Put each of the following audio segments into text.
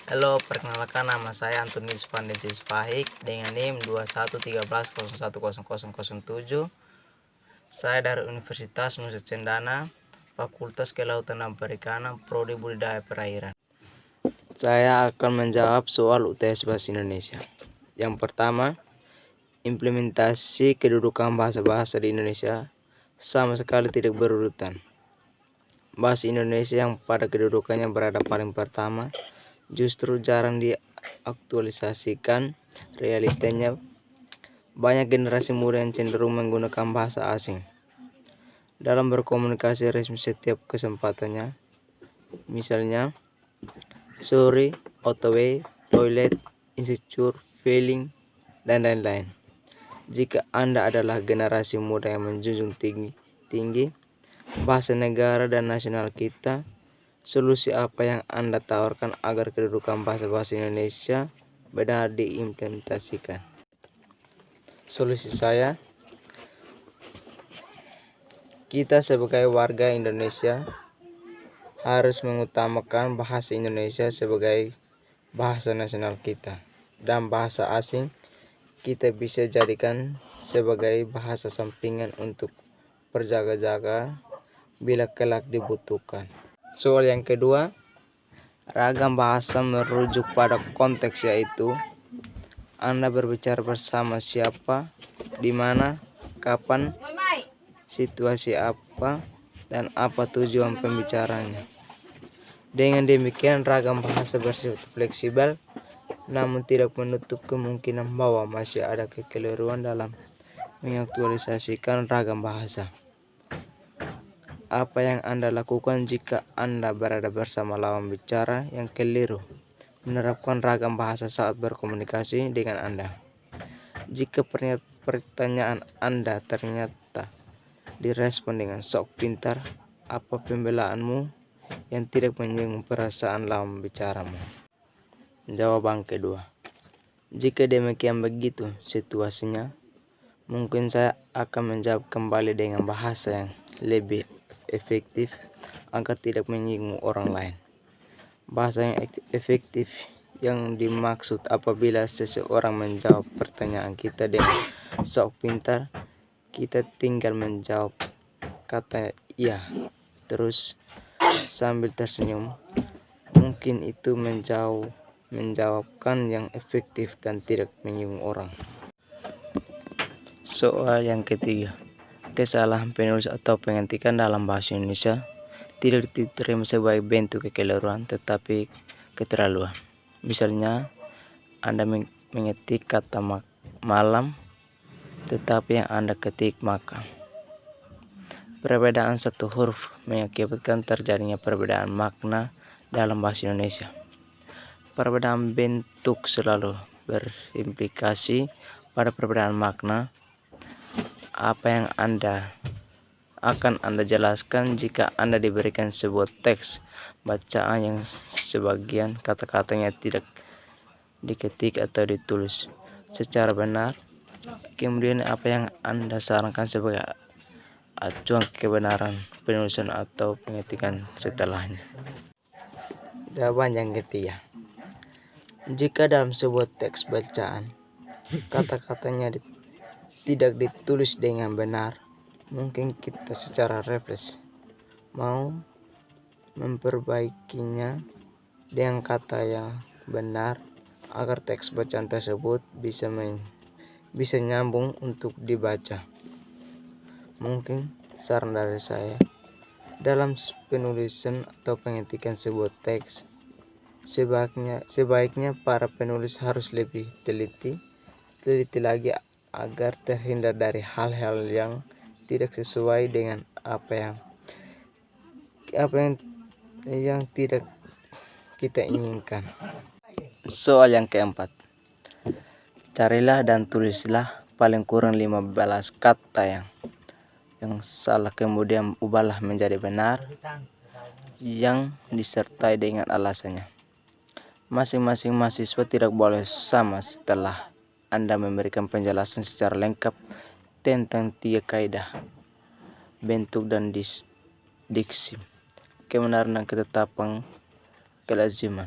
Halo, perkenalkan nama saya Antonius Vandensis Fahik dengan NIM 2113010007. Saya dari Universitas Nusa Cendana, Fakultas Kelautan dan Perikanan, Prodi Budidaya Perairan. Saya akan menjawab soal UTS Bahasa Indonesia. Yang pertama, implementasi kedudukan bahasa-bahasa di Indonesia sama sekali tidak berurutan. Bahasa Indonesia yang pada kedudukannya berada paling pertama justru jarang diaktualisasikan. Realitanya banyak generasi muda yang cenderung menggunakan bahasa asing dalam berkomunikasi resmi setiap kesempatannya. Misalnya, sorry, otw, toilet, insecure, feeling, dan lain-lain. Jika Anda adalah generasi muda yang menjunjung tinggi bahasa negara dan nasional kita, solusi apa yang Anda tawarkan agar kedudukan bahasa-bahasa Indonesia benar diimplementasikan? Solusi saya, kita sebagai warga Indonesia harus mengutamakan bahasa Indonesia sebagai bahasa nasional kita, dan bahasa asing kita bisa jadikan sebagai bahasa sampingan untuk berjaga-jaga bila kelak dibutuhkan. Soal yang kedua, ragam bahasa merujuk pada konteks, yaitu Anda berbicara bersama siapa, di mana, kapan, situasi apa, dan apa tujuan pembicaranya. Dengan demikian, ragam bahasa bersifat fleksibel, namun tidak menutup kemungkinan bahwa masih ada kekeliruan dalam mengaktualisasikan ragam bahasa. Apa yang Anda lakukan jika Anda berada bersama lawan bicara yang keliru menerapkan ragam bahasa saat berkomunikasi dengan Anda? Jika pertanyaan Anda ternyata direspon dengan sok pintar, apa pembelaanmu yang tidak menyinggung perasaan lawan bicaramu? Jawaban kedua, jika demikian begitu situasinya, mungkin saya akan menjawab kembali dengan bahasa yang lebih efektif agar tidak menyinggung orang lain. Bahasa yang efektif yang dimaksud apabila seseorang menjawab pertanyaan kita dengan sok pintar, kita tinggal menjawab kata iya terus sambil tersenyum. Mungkin itu menjawabkan yang efektif dan tidak menyinggung orang. Soal yang ketiga, kesalahan penulis atau pengetikan dalam bahasa Indonesia tidak diterima sebagai bentuk kekeliruan tetapi keterlaluan. Misalnya, Anda mengetik kata malam tetapi yang Anda ketik makan. Perbedaan satu huruf mengakibatkan terjadinya perbedaan makna dalam bahasa Indonesia. Perbedaan bentuk selalu berimplikasi pada perbedaan makna. Apa yang akan Anda jelaskan jika Anda diberikan sebuah teks bacaan yang sebagian kata-katanya tidak diketik atau ditulis secara benar? Kemudian apa yang Anda sarankan sebagai acuan kebenaran penulisan atau pengetikan setelahnya? Jawaban yang ketiga, jika dalam sebuah teks bacaan kata-katanya tidak ditulis dengan benar, mungkin kita secara refleks mau memperbaikinya dengan kata yang benar agar teks bacaan tersebut bisa nyambung untuk dibaca. Mungkin saran dari saya, dalam penulisan atau pengetikan sebuah teks, sebaiknya para penulis harus lebih teliti lagi agar terhindar dari hal-hal yang tidak sesuai dengan apa yang tidak kita inginkan. Soal yang keempat, carilah dan tulislah paling kurang 15 kata yang salah, kemudian ubahlah menjadi benar yang disertai dengan alasannya. Masing-masing mahasiswa tidak boleh sama setelah Anda memberikan penjelasan secara lengkap tentang 3 kaidah bentuk dan diksi, kebenaran dan ketetapan kelaziman.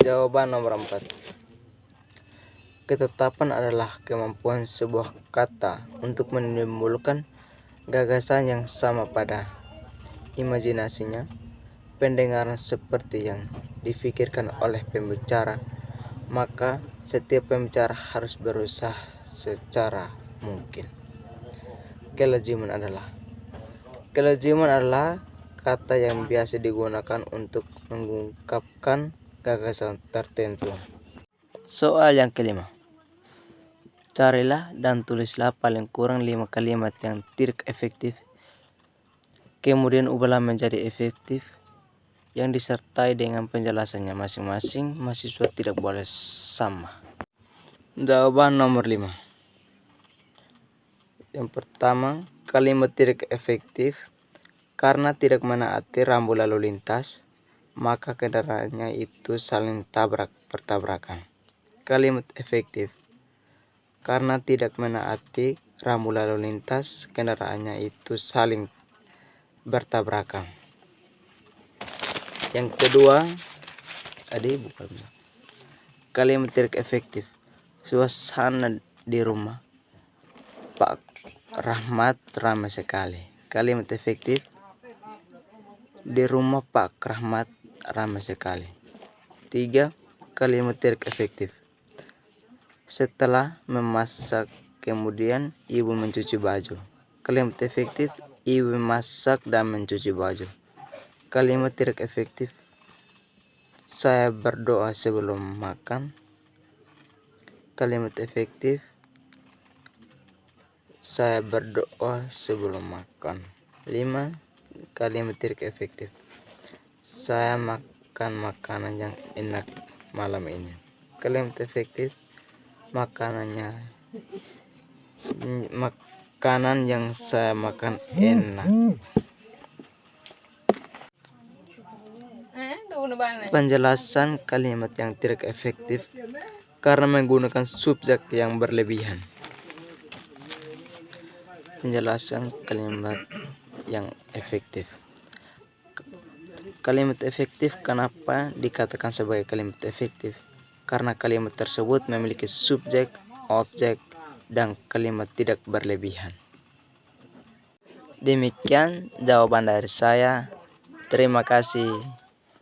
Jawaban nomor 4. Ketetapan adalah kemampuan sebuah kata untuk menimbulkan gagasan yang sama pada imajinasinya, pendengaran seperti yang difikirkan oleh pembicara, maka setiap pembicara harus berusaha secara mungkin. Kelaziman adalah kata yang biasa digunakan untuk mengungkapkan gagasan tertentu. Soal yang kelima. Carilah dan tulislah paling kurang 5 kalimat yang tidak efektif. Kemudian ubahlah menjadi efektif yang disertai dengan penjelasannya masing-masing. Mahasiswa tidak boleh sama. Jawaban nomor 5. Yang pertama, kalimat tidak efektif karena tidak menaati rambu lalu lintas, maka kendaraannya itu saling bertabrakan. Kalimat efektif karena tidak menaati rambu lalu lintas, kendaraannya itu saling bertabrakan. Yang kedua, kalimat tidak efektif. Suasana di rumah Pak Rahmat ramai sekali. Kalimat efektif. Di rumah Pak Rahmat ramai sekali. 3. Kalimat tidak efektif. Setelah memasak, kemudian ibu mencuci baju. Kalimat efektif. Ibu memasak dan mencuci baju. Kalimat tidak efektif. Saya berdoa sebelum makan. Kalimat efektif. Saya berdoa sebelum makan. 5. Kalimat tidak efektif. Saya makan makanan yang enak malam ini. Kalimat efektif. Makanan yang saya makan enak. Penjelasan kalimat yang tidak efektif karena menggunakan subjek yang berlebihan. Penjelasan kalimat yang efektif. Kalimat efektif kenapa dikatakan sebagai kalimat efektif? Karena kalimat tersebut memiliki subjek, objek, dan kalimat tidak berlebihan. Demikian jawaban dari saya. Terima kasih.